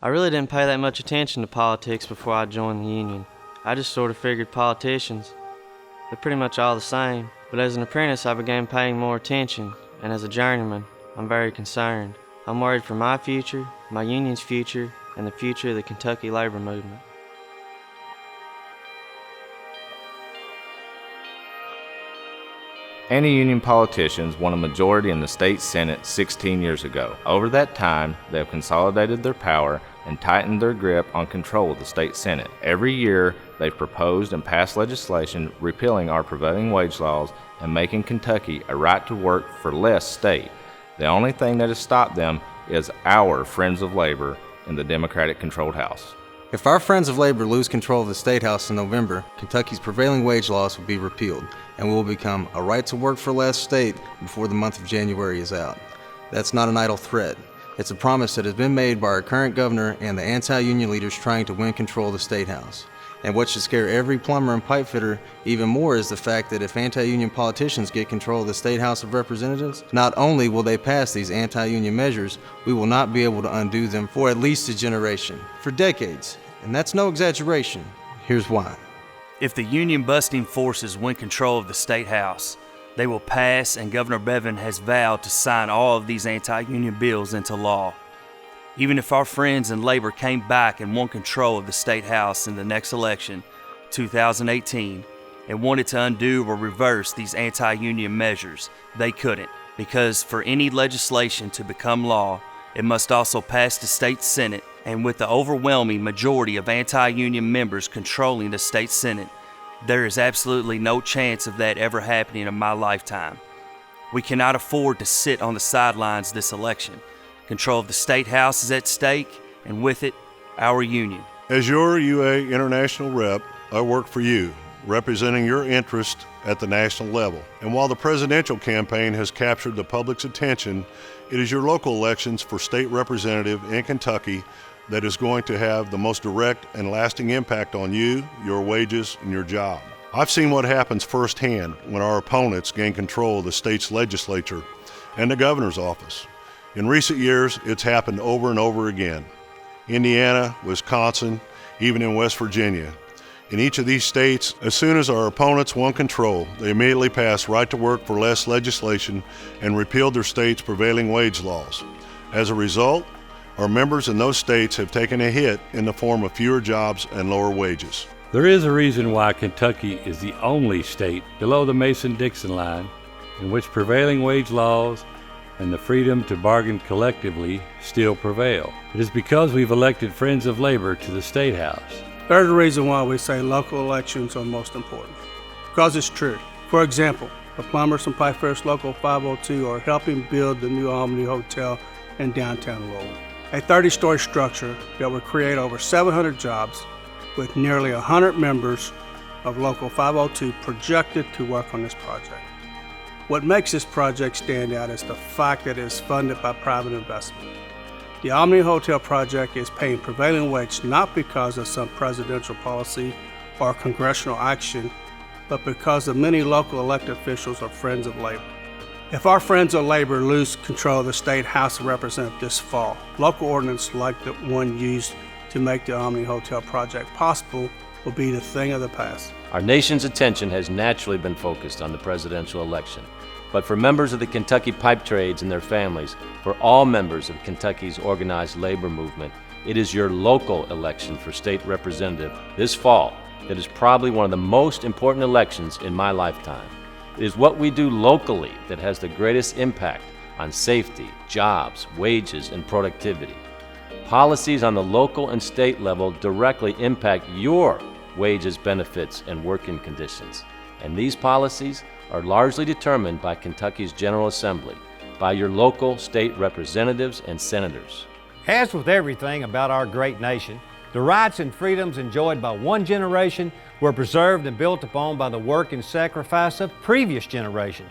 I really didn't pay that much attention to politics before I joined the union. I just sort of figured politicians, they're pretty much all the same. But as an apprentice, I began paying more attention, and as a journeyman, I'm very concerned. I'm worried for my future, my union's future, and the future of the Kentucky labor movement. Anti-union politicians won a majority in the state Senate 16 years ago. Over that time, they have consolidated their power and tightened their grip on control of the state Senate. Every year, they've proposed and passed legislation repealing our prevailing wage laws and making Kentucky a right-to-work for less state. The only thing that has stopped them is our Friends of Labor in the Democratic-controlled House. If our Friends of Labor lose control of the State House in November, Kentucky's prevailing wage laws will be repealed, and we will become a right-to-work for less state before the month of January is out. That's not an idle threat. It's a promise that has been made by our current governor and the anti-union leaders trying to win control of the State House. And what should scare every plumber and pipe fitter even more is the fact that if anti-union politicians get control of the State House of Representatives, not only will they pass these anti-union measures, we will not be able to undo them for at least a generation, for decades. And that's no exaggeration. Here's why. If the union-busting forces win control of the State House, they will pass, and Governor Bevin has vowed to sign all of these anti-union bills into law. Even if our friends in labor came back and won control of the State House in the next election, 2018, and wanted to undo or reverse these anti-union measures, they couldn't, because for any legislation to become law, it must also pass the state Senate, and with the overwhelming majority of anti-union members controlling the state Senate, there is absolutely no chance of that ever happening in my lifetime. We cannot afford to sit on the sidelines this election. Control of the State House is at stake, and with it, our union. As your UA International Rep, I work for you, representing your interest at the national level. And while the presidential campaign has captured the public's attention, it is your local elections for state representative in Kentucky that is going to have the most direct and lasting impact on you, your wages, and your job. I've seen what happens firsthand when our opponents gain control of the state's legislature and the governor's office. In recent years, it's happened over and over again. Indiana, Wisconsin, even in West Virginia. In each of these states, as soon as our opponents won control, they immediately passed right-to-work for less legislation and repealed their state's prevailing wage laws. As a result, our members in those states have taken a hit in the form of fewer jobs and lower wages. There is a reason why Kentucky is the only state below the Mason-Dixon line in which prevailing wage laws and the freedom to bargain collectively still prevail. It is because we've elected Friends of Labor to the State House. There's a reason why we say local elections are most important. Because it's true. For example, the Plumbers and Pipe Fitters Local 502 are helping build the new Albany Hotel in downtown Louisville, a 30-story structure that will create over 700 jobs with nearly 100 members of Local 502 projected to work on this project. What makes this project stand out is the fact that it is funded by private investment. The Albany Hotel project is paying prevailing wage not because of some presidential policy or congressional action, but because of many local elected officials are Friends of Labor. If our Friends of Labor lose control of the State House of Representatives this fall, local ordinance like the one used to make the Albany Hotel project possible will be the thing of the past. Our nation's attention has naturally been focused on the presidential election. But for members of the Kentucky pipe trades and their families, for all members of Kentucky's organized labor movement, it is your local election for state representative this fall that is probably one of the most important elections in my lifetime. It is what we do locally that has the greatest impact on safety, jobs, wages, and productivity. Policies on the local and state level directly impact your wages, benefits, and working conditions. And these policies are largely determined by Kentucky's General Assembly, by your local state representatives and senators. As with everything about our great nation, the rights and freedoms enjoyed by one generation were preserved and built upon by the work and sacrifice of previous generations.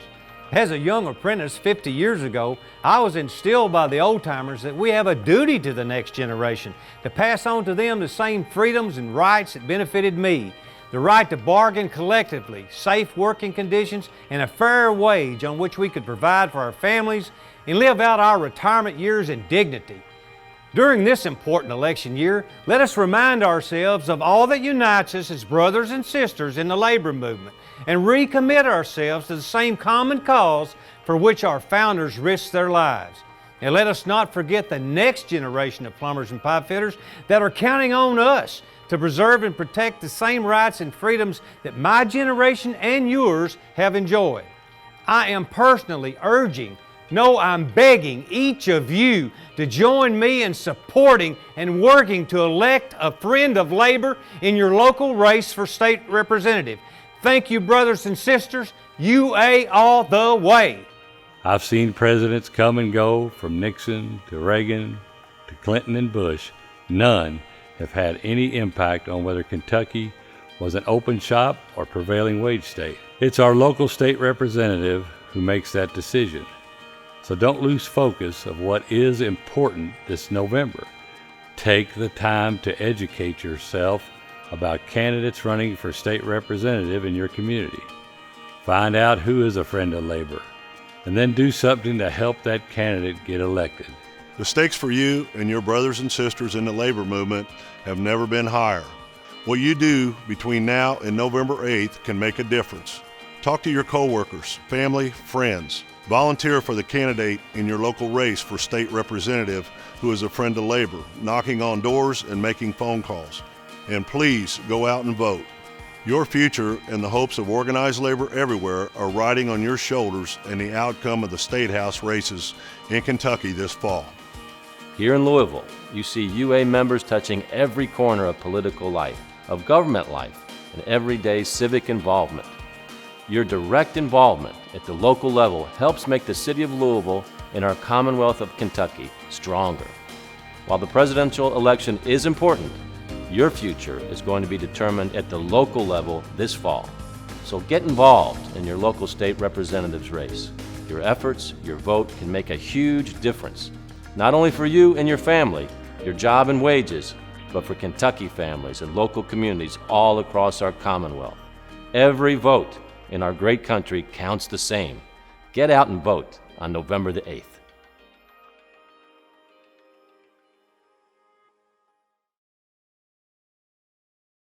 As a young apprentice 50 years ago, I was instilled by the old-timers that we have a duty to the next generation to pass on to them the same freedoms and rights that benefited me. The right to bargain collectively, safe working conditions, and a fair wage on which we could provide for our families and live out our retirement years in dignity. During this important election year, let us remind ourselves of all that unites us as brothers and sisters in the labor movement and recommit ourselves to the same common cause for which our founders risked their lives. And let us not forget the next generation of plumbers and pipe fitters that are counting on us to preserve and protect the same rights and freedoms that my generation and yours have enjoyed. I am personally urging, no, I'm begging each of you to join me in supporting and working to elect a friend of labor in your local race for state representative. Thank you, brothers and sisters. UA all the way. I've seen presidents come and go, from Nixon to Reagan to Clinton and Bush. None have had any impact on whether Kentucky was an open shop or prevailing wage state. It's our local state representative who makes that decision. So don't lose focus of what is important this November. Take the time to educate yourself about candidates running for state representative in your community. Find out who is a friend of labor, and then do something to help that candidate get elected. The stakes for you and your brothers and sisters in the labor movement have never been higher. What you do between now and November 8th can make a difference. Talk to your coworkers, family, friends. Volunteer for the candidate in your local race for state representative who is a friend of labor, knocking on doors and making phone calls. And please go out and vote. Your future and the hopes of organized labor everywhere are riding on your shoulders and the outcome of the State House races in Kentucky this fall. Here in Louisville, you see UA members touching every corner of political life, of government life, and everyday civic involvement. Your direct involvement at the local level helps make the city of Louisville and our Commonwealth of Kentucky stronger. While the presidential election is important, your future is going to be determined at the local level this fall. So get involved in your local state representative's race. Your efforts, your vote can make a huge difference, not only for you and your family, your job and wages, but for Kentucky families and local communities all across our Commonwealth. Every vote in our great country counts the same. Get out and vote on November the 8th.